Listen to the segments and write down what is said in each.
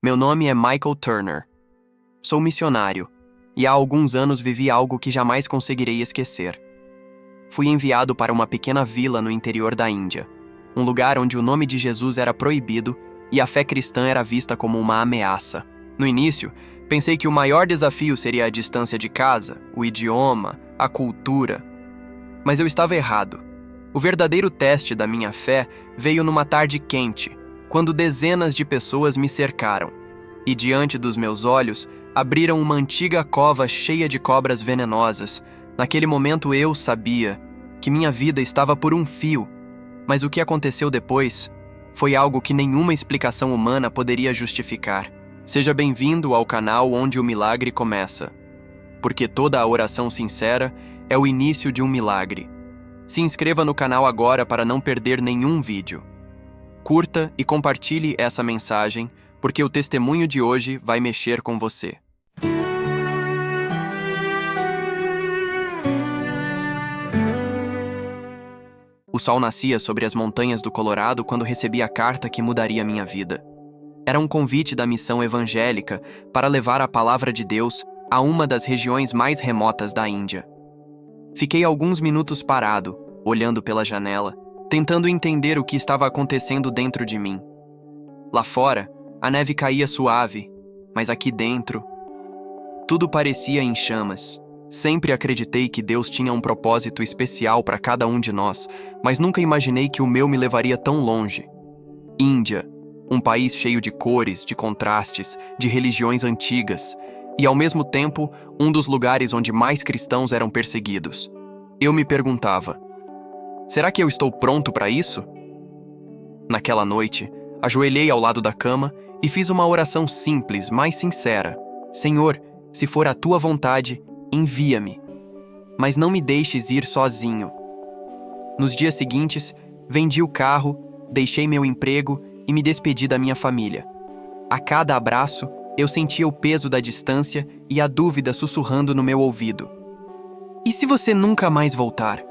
Meu nome é Michael Turner. Sou missionário e há alguns anos vivi algo que jamais conseguirei esquecer. Fui enviado para uma pequena vila no interior da Índia, um lugar onde o nome de Jesus era proibido e a fé cristã era vista como uma ameaça. No início, pensei que o maior desafio seria a distância de casa, o idioma, a cultura. Mas eu estava errado. O verdadeiro teste da minha fé veio numa tarde quente, quando dezenas de pessoas me cercaram, e diante dos meus olhos abriram uma antiga cova cheia de cobras venenosas. Naquele momento eu sabia que minha vida estava por um fio, mas o que aconteceu depois foi algo que nenhuma explicação humana poderia justificar. Seja bem-vindo ao canal onde o milagre começa, porque toda a oração sincera é o início de um milagre. Se inscreva no canal agora para não perder nenhum vídeo. Curta e compartilhe essa mensagem, porque o testemunho de hoje vai mexer com você. O sol nascia sobre as montanhas do Colorado quando recebi a carta que mudaria minha vida. Era um convite da missão evangélica para levar a palavra de Deus a uma das regiões mais remotas da Índia. Fiquei alguns minutos parado, olhando pela janela, tentando entender o que estava acontecendo dentro de mim. Lá fora, a neve caía suave, mas aqui dentro, tudo parecia em chamas. Sempre acreditei que Deus tinha um propósito especial para cada um de nós, mas nunca imaginei que o meu me levaria tão longe. Índia, um país cheio de cores, de contrastes, de religiões antigas, e ao mesmo tempo, um dos lugares onde mais cristãos eram perseguidos. Eu me perguntava, será que eu estou pronto para isso? Naquela noite, ajoelhei ao lado da cama e fiz uma oração simples, mas sincera. Senhor, se for a tua vontade, envia-me, mas não me deixes ir sozinho. Nos dias seguintes, vendi o carro, deixei meu emprego e me despedi da minha família. A cada abraço, eu sentia o peso da distância e a dúvida sussurrando no meu ouvido. E se você nunca mais voltar?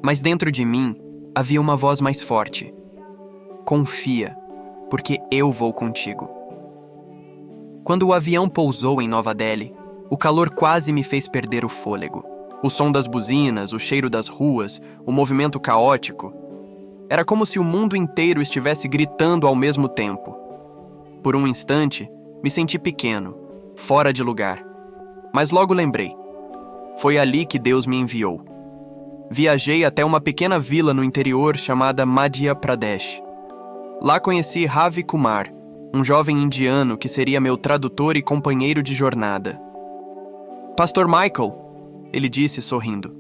Mas dentro de mim, havia uma voz mais forte. Confia, porque eu vou contigo. Quando o avião pousou em Nova Delhi, o calor quase me fez perder o fôlego. O som das buzinas, o cheiro das ruas, o movimento caótico. Era como se o mundo inteiro estivesse gritando ao mesmo tempo. Por um instante, me senti pequeno, fora de lugar. Mas logo lembrei. Foi ali que Deus me enviou. Viajei até uma pequena vila no interior chamada Madhya Pradesh. Lá conheci Ravi Kumar, um jovem indiano que seria meu tradutor e companheiro de jornada. Pastor Michael, ele disse sorrindo,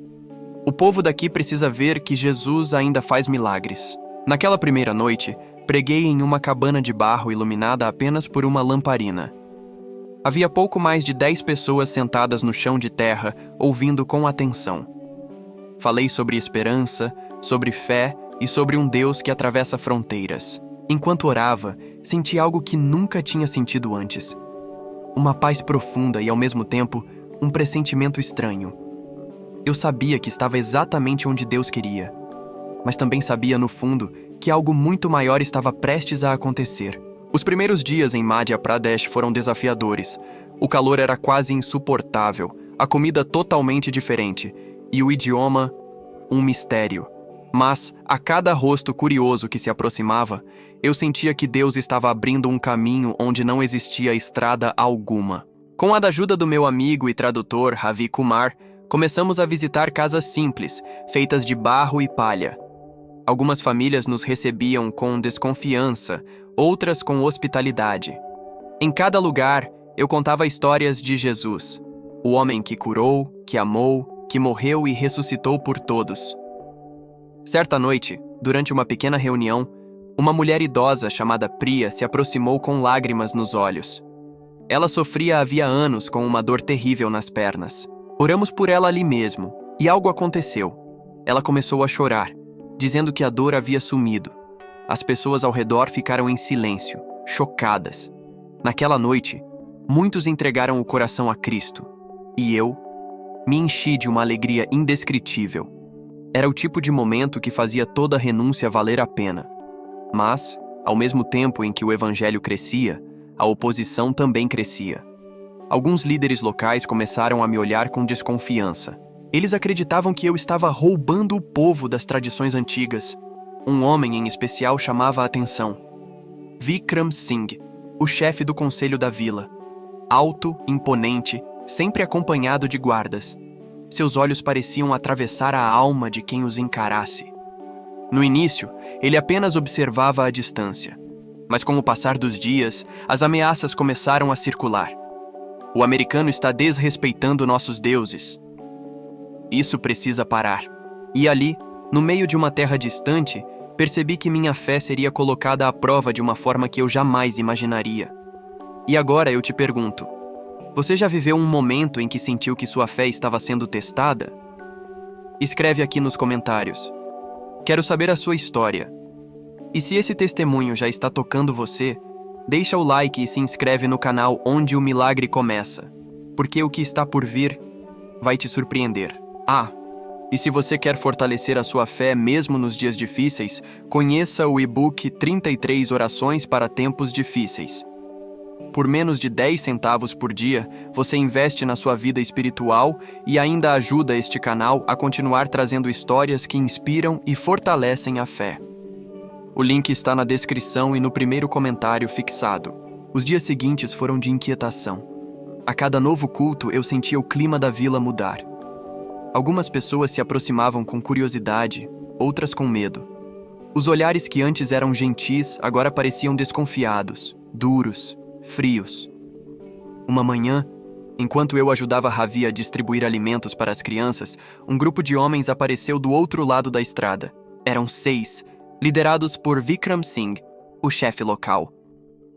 o povo daqui precisa ver que Jesus ainda faz milagres. Naquela primeira noite, preguei em uma cabana de barro iluminada apenas por uma lamparina. Havia pouco mais de 10 pessoas sentadas no chão de terra, ouvindo com atenção. Falei sobre esperança, sobre fé e sobre um Deus que atravessa fronteiras. Enquanto orava, senti algo que nunca tinha sentido antes. Uma paz profunda e, ao mesmo tempo, um pressentimento estranho. Eu sabia que estava exatamente onde Deus queria, mas também sabia, no fundo, que algo muito maior estava prestes a acontecer. Os primeiros dias em Madhya Pradesh foram desafiadores. O calor era quase insuportável, a comida totalmente diferente, e o idioma, um mistério. Mas, a cada rosto curioso que se aproximava, eu sentia que Deus estava abrindo um caminho onde não existia estrada alguma. Com a ajuda do meu amigo e tradutor, Ravi Kumar, começamos a visitar casas simples, feitas de barro e palha. Algumas famílias nos recebiam com desconfiança, outras com hospitalidade. Em cada lugar, eu contava histórias de Jesus, o homem que curou, que amou, que morreu e ressuscitou por todos. Certa noite, durante uma pequena reunião, uma mulher idosa chamada Priya se aproximou com lágrimas nos olhos. Ela sofria havia anos com uma dor terrível nas pernas. Oramos por ela ali mesmo, e algo aconteceu. Ela começou a chorar, dizendo que a dor havia sumido. As pessoas ao redor ficaram em silêncio, chocadas. Naquela noite, muitos entregaram o coração a Cristo, e eu me enchi de uma alegria indescritível. Era o tipo de momento que fazia toda renúncia valer a pena. Mas, ao mesmo tempo em que o evangelho crescia, a oposição também crescia. Alguns líderes locais começaram a me olhar com desconfiança. Eles acreditavam que eu estava roubando o povo das tradições antigas. Um homem em especial chamava a atenção. Vikram Singh, o chefe do conselho da vila. Alto, imponente, sempre acompanhado de guardas. Seus olhos pareciam atravessar a alma de quem os encarasse. No início, ele apenas observava à distância. Mas com o passar dos dias, as ameaças começaram a circular. O americano está desrespeitando nossos deuses. Isso precisa parar. E ali, no meio de uma terra distante, percebi que minha fé seria colocada à prova de uma forma que eu jamais imaginaria. E agora eu te pergunto, você já viveu um momento em que sentiu que sua fé estava sendo testada? Escreve aqui nos comentários. Quero saber a sua história. E se esse testemunho já está tocando você, deixa o like e se inscreve no canal Onde o Milagre Começa, porque o que está por vir vai te surpreender. E se você quer fortalecer a sua fé mesmo nos dias difíceis, conheça o e-book 33 Orações para Tempos Difíceis. Por menos de 10 centavos por dia, você investe na sua vida espiritual e ainda ajuda este canal a continuar trazendo histórias que inspiram e fortalecem a fé. O link está na descrição e no primeiro comentário fixado. Os dias seguintes foram de inquietação. A cada novo culto, eu sentia o clima da vila mudar. Algumas pessoas se aproximavam com curiosidade, outras com medo. Os olhares que antes eram gentis agora pareciam desconfiados, duros, frios. Uma manhã, enquanto eu ajudava Ravi a distribuir alimentos para as crianças, um grupo de homens apareceu do outro lado da estrada. Eram 6, liderados por Vikram Singh, o chefe local.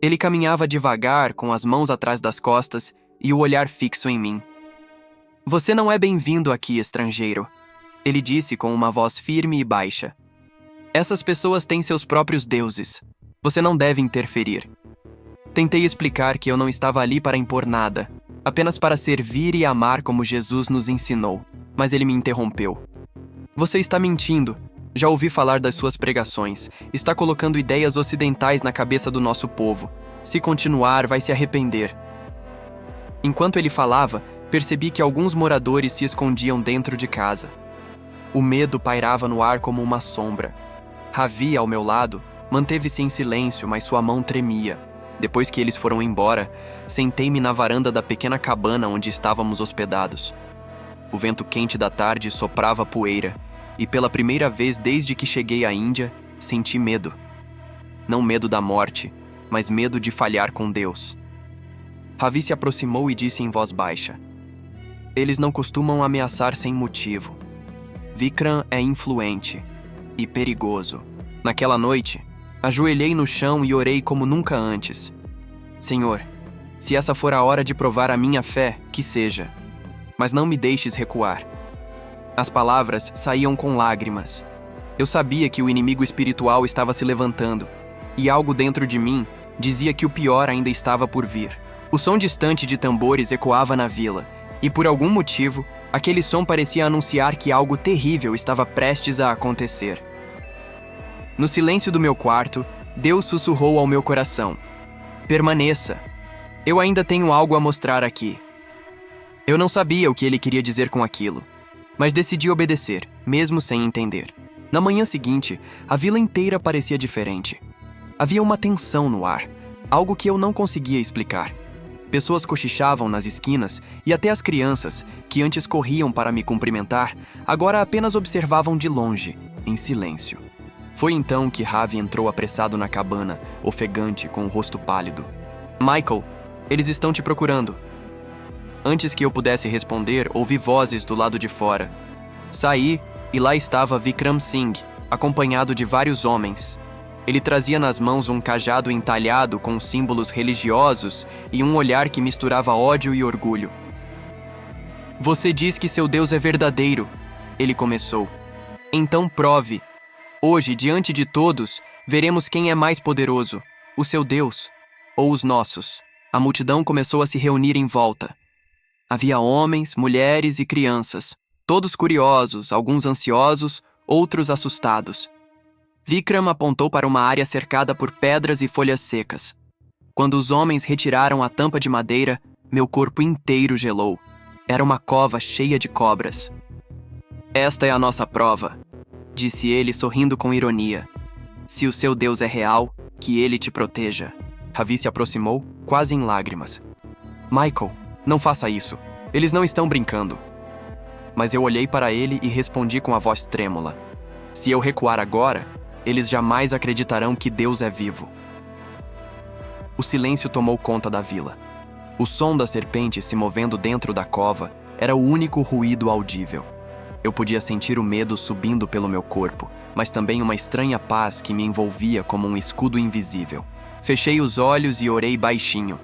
Ele caminhava devagar, com as mãos atrás das costas e o olhar fixo em mim. Você não é bem-vindo aqui, estrangeiro, ele disse com uma voz firme e baixa. Essas pessoas têm seus próprios deuses. Você não deve interferir. Tentei explicar que eu não estava ali para impor nada, apenas para servir e amar como Jesus nos ensinou, mas ele me interrompeu. Você está mentindo. Já ouvi falar das suas pregações. Está colocando ideias ocidentais na cabeça do nosso povo. Se continuar, vai se arrepender. Enquanto ele falava, percebi que alguns moradores se escondiam dentro de casa. O medo pairava no ar como uma sombra. Ravi, ao meu lado, manteve-se em silêncio, mas sua mão tremia. Depois que eles foram embora, sentei-me na varanda da pequena cabana onde estávamos hospedados. O vento quente da tarde soprava poeira, e pela primeira vez desde que cheguei à Índia, senti medo. Não medo da morte, mas medo de falhar com Deus. Ravi se aproximou e disse em voz baixa: Eles não costumam ameaçar sem motivo. Vikram é influente e perigoso. Naquela noite, ajoelhei no chão e orei como nunca antes. Senhor, se essa for a hora de provar a minha fé, que seja. Mas não me deixes recuar. As palavras saíam com lágrimas. Eu sabia que o inimigo espiritual estava se levantando, e algo dentro de mim dizia que o pior ainda estava por vir. O som distante de tambores ecoava na vila, e por algum motivo, aquele som parecia anunciar que algo terrível estava prestes a acontecer. No silêncio do meu quarto, Deus sussurrou ao meu coração: Permaneça. Eu ainda tenho algo a mostrar aqui. Eu não sabia o que ele queria dizer com aquilo, mas decidi obedecer, mesmo sem entender. Na manhã seguinte, a vila inteira parecia diferente. Havia uma tensão no ar, algo que eu não conseguia explicar. Pessoas cochichavam nas esquinas e até as crianças, que antes corriam para me cumprimentar, agora apenas observavam de longe, em silêncio. Foi então que Ravi entrou apressado na cabana, ofegante, com o rosto pálido. Michael, eles estão te procurando. Antes que eu pudesse responder, ouvi vozes do lado de fora. Saí e lá estava Vikram Singh, acompanhado de vários homens. Ele trazia nas mãos um cajado entalhado com símbolos religiosos e um olhar que misturava ódio e orgulho. Você diz que seu Deus é verdadeiro, ele começou. Então prove. Hoje, diante de todos, veremos quem é mais poderoso, o seu Deus ou os nossos. A multidão começou a se reunir em volta. Havia homens, mulheres e crianças, todos curiosos, alguns ansiosos, outros assustados. Vikram apontou para uma área cercada por pedras e folhas secas. Quando os homens retiraram a tampa de madeira, meu corpo inteiro gelou. Era uma cova cheia de cobras. "Esta é a nossa prova", disse ele, sorrindo com ironia. "Se o seu Deus é real, que ele te proteja." Ravi se aproximou, quase em lágrimas. "Michael, não faça isso. Eles não estão brincando." Mas eu olhei para ele e respondi com a voz trêmula: "Se eu recuar agora, eles jamais acreditarão que Deus é vivo." O silêncio tomou conta da vila. O som da serpente se movendo dentro da cova era o único ruído audível. Eu podia sentir o medo subindo pelo meu corpo, mas também uma estranha paz que me envolvia como um escudo invisível. Fechei os olhos e orei baixinho.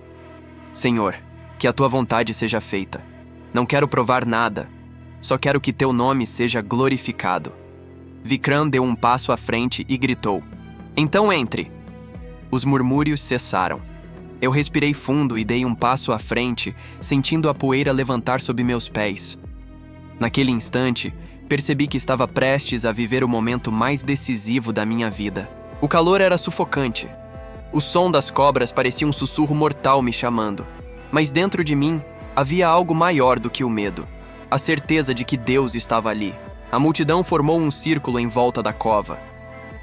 "Senhor, que a tua vontade seja feita. Não quero provar nada. Só quero que teu nome seja glorificado." Vikram deu um passo à frente e gritou: "Então entre." Os murmúrios cessaram. Eu respirei fundo e dei um passo à frente, sentindo a poeira levantar sob meus pés. Naquele instante, percebi que estava prestes a viver o momento mais decisivo da minha vida. O calor era sufocante. O som das cobras parecia um sussurro mortal me chamando. Mas dentro de mim, havia algo maior do que o medo. A certeza de que Deus estava ali. A multidão formou um círculo em volta da cova.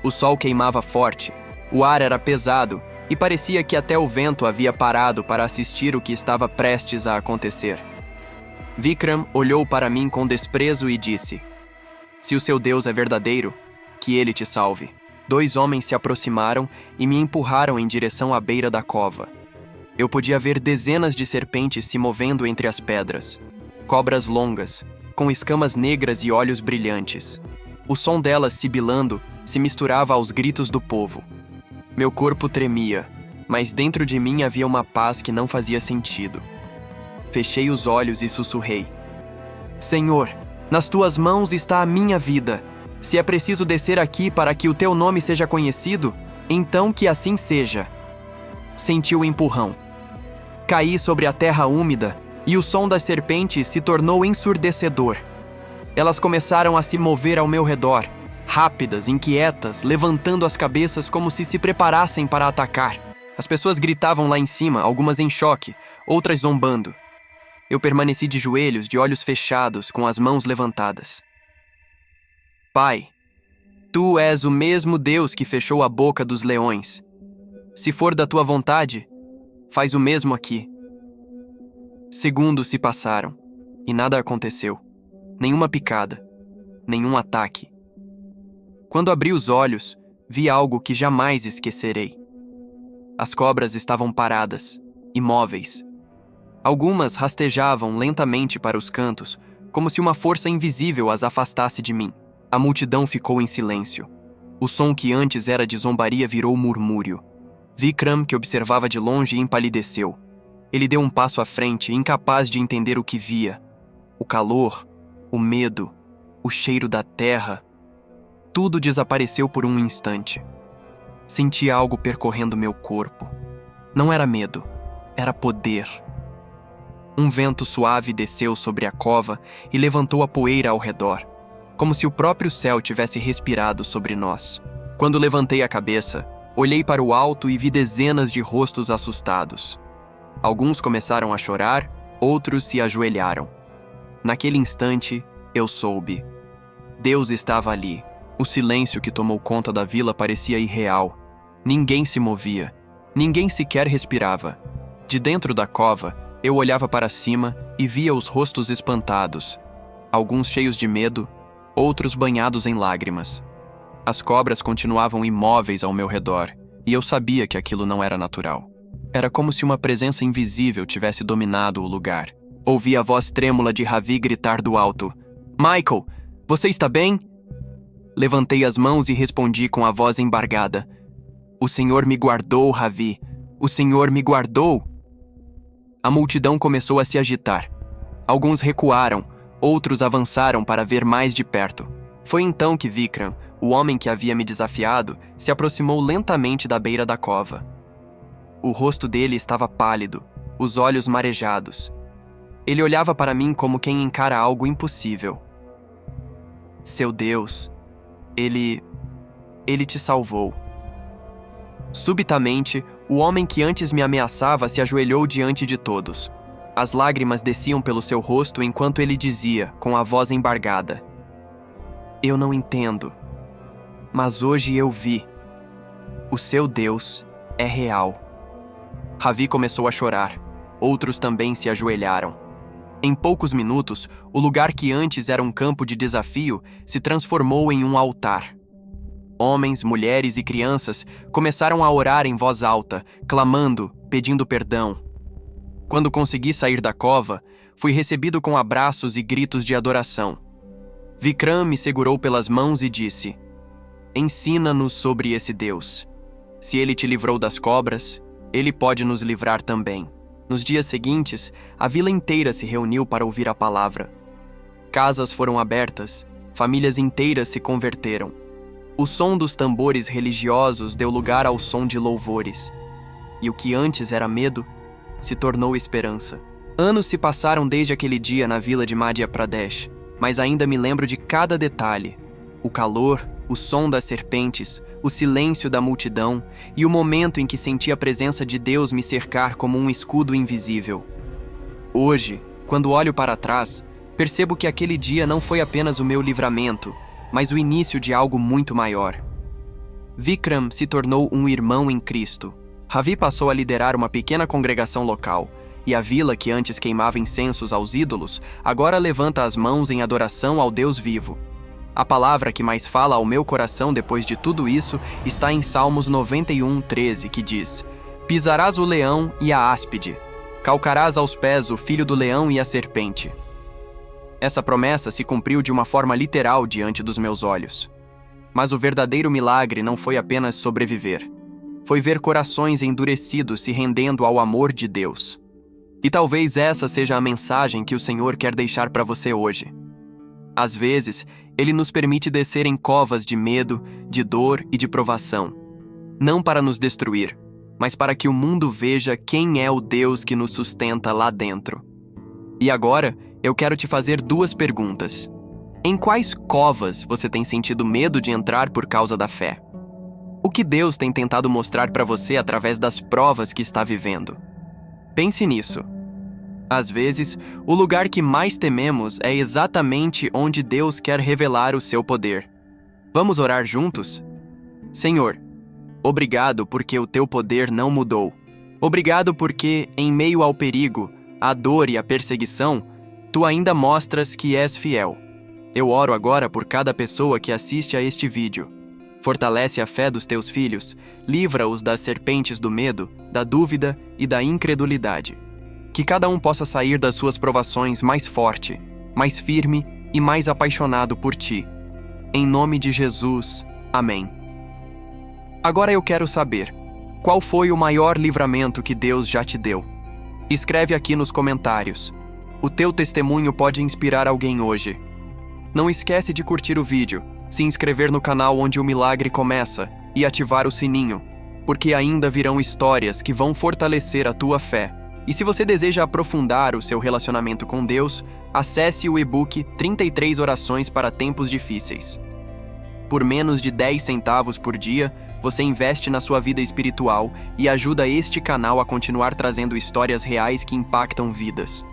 O sol queimava forte, o ar era pesado e parecia que até o vento havia parado para assistir o que estava prestes a acontecer. Vikram olhou para mim com desprezo e disse: "Se o seu Deus é verdadeiro, que ele te salve." 2 homens se aproximaram e me empurraram em direção à beira da cova. Eu podia ver dezenas de serpentes se movendo entre as pedras. Cobras longas, com escamas negras e olhos brilhantes. O som delas sibilando se misturava aos gritos do povo. Meu corpo tremia, mas dentro de mim havia uma paz que não fazia sentido. Fechei os olhos e sussurrei: "Senhor, nas tuas mãos está a minha vida. Se é preciso descer aqui para que o teu nome seja conhecido, então que assim seja." Senti o empurrão. Caí sobre a terra úmida e o som das serpentes se tornou ensurdecedor. Elas começaram a se mover ao meu redor, rápidas, inquietas, levantando as cabeças como se preparassem para atacar. As pessoas gritavam lá em cima, algumas em choque, outras zombando. Eu permaneci de joelhos, de olhos fechados, com as mãos levantadas. "Pai, tu és o mesmo Deus que fechou a boca dos leões. Se for da tua vontade, faz o mesmo aqui." Segundos se passaram e nada aconteceu. Nenhuma picada, nenhum ataque. Quando abri os olhos, vi algo que jamais esquecerei. As cobras estavam paradas, imóveis. Algumas rastejavam lentamente para os cantos, como se uma força invisível as afastasse de mim. A multidão ficou em silêncio. O som que antes era de zombaria virou murmúrio. Vikram, que observava de longe, empalideceu. Ele deu um passo à frente, incapaz de entender o que via. O calor, o medo, o cheiro da terra. Tudo desapareceu por um instante. Senti algo percorrendo meu corpo. Não era medo, era poder. Um vento suave desceu sobre a cova e levantou a poeira ao redor, como se o próprio céu tivesse respirado sobre nós. Quando levantei a cabeça, olhei para o alto e vi dezenas de rostos assustados. Alguns começaram a chorar, outros se ajoelharam. Naquele instante, eu soube. Deus estava ali. O silêncio que tomou conta da vila parecia irreal. Ninguém se movia. Ninguém sequer respirava. De dentro da cova, eu olhava para cima e via os rostos espantados. Alguns cheios de medo, outros banhados em lágrimas. As cobras continuavam imóveis ao meu redor, e eu sabia que aquilo não era natural. Era como se uma presença invisível tivesse dominado o lugar. Ouvi a voz trêmula de Ravi gritar do alto: "Michael, você está bem?" Levantei as mãos e respondi com a voz embargada: "O Senhor me guardou, Ravi. O Senhor me guardou." A multidão começou a se agitar. Alguns recuaram, outros avançaram para ver mais de perto. Foi então que Vikram, o homem que havia me desafiado, se aproximou lentamente da beira da cova. O rosto dele estava pálido, os olhos marejados. Ele olhava para mim como quem encara algo impossível. "Seu Deus, Ele te salvou." Subitamente, O homem que antes me ameaçava se ajoelhou diante de todos. As lágrimas desciam pelo seu rosto enquanto ele dizia, com a voz embargada: Eu não entendo, mas hoje eu vi. O seu Deus é real. Ravi começou a chorar. Outros também se ajoelharam. Em poucos minutos, o lugar que antes era um campo de desafio se transformou em um altar. Homens, mulheres e crianças começaram a orar em voz alta, clamando, pedindo perdão. Quando consegui sair da cova, fui recebido com abraços e gritos de adoração. Vikram me segurou pelas mãos e disse: Ensina-nos sobre esse Deus. Se ele te livrou das cobras, ele pode nos livrar também. Nos dias seguintes, a vila inteira se reuniu para ouvir a palavra. Casas foram abertas, famílias inteiras se converteram. O som dos tambores religiosos deu lugar ao som de louvores. E o que antes era medo, se tornou esperança. Anos se passaram desde aquele dia na vila de Madhya Pradesh, mas ainda me lembro de cada detalhe. O calor, o som das serpentes, o silêncio da multidão e o momento em que senti a presença de Deus me cercar como um escudo invisível. Hoje, quando olho para trás, percebo que aquele dia não foi apenas o meu livramento, mas o início de algo muito maior. Vikram se tornou um irmão em Cristo. Ravi passou a liderar uma pequena congregação local, e a vila que antes queimava incensos aos ídolos, agora levanta as mãos em adoração ao Deus vivo. A palavra que mais fala ao meu coração depois de tudo isso está em Salmos 91:13, que diz: Pisarás o leão e a áspide, calcarás aos pés o filho do leão e a serpente. Essa promessa se cumpriu de uma forma literal diante dos meus olhos. Mas o verdadeiro milagre não foi apenas sobreviver. Foi ver corações endurecidos se rendendo ao amor de Deus. E talvez essa seja a mensagem que o Senhor quer deixar para você hoje. Às vezes, Ele nos permite descer em covas de medo, de dor e de provação. Não para nos destruir, mas para que o mundo veja quem é o Deus que nos sustenta lá dentro. E agora, eu quero te fazer 2 perguntas. Em quais covas você tem sentido medo de entrar por causa da fé? O que Deus tem tentado mostrar para você através das provas que está vivendo? Pense nisso. Às vezes, o lugar que mais tememos é exatamente onde Deus quer revelar o seu poder. Vamos orar juntos? Senhor, obrigado porque o teu poder não mudou. Obrigado porque, em meio ao perigo, a dor e a perseguição, tu ainda mostras que és fiel. Eu oro agora por cada pessoa que assiste a este vídeo. Fortalece a fé dos teus filhos, livra-os das serpentes do medo, da dúvida e da incredulidade. Que cada um possa sair das suas provações mais forte, mais firme e mais apaixonado por ti. Em nome de Jesus. Amém. Agora eu quero saber, qual foi o maior livramento que Deus já te deu? Escreve aqui nos comentários. O teu testemunho pode inspirar alguém hoje. Não esquece de curtir o vídeo, se inscrever no canal onde o milagre começa e ativar o sininho, porque ainda virão histórias que vão fortalecer a tua fé. E se você deseja aprofundar o seu relacionamento com Deus, acesse o e-book 33 Orações para Tempos Difíceis. Por menos de 10 centavos por dia, você investe na sua vida espiritual e ajuda este canal a continuar trazendo histórias reais que impactam vidas.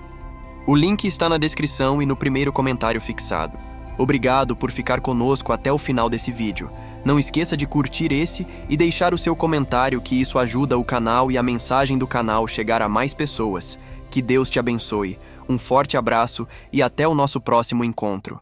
O link está na descrição e no primeiro comentário fixado. Obrigado por ficar conosco até o final desse vídeo. Não esqueça de curtir esse e deixar o seu comentário, que isso ajuda o canal e a mensagem do canal chegar a mais pessoas. Que Deus te abençoe. Um forte abraço e até o nosso próximo encontro.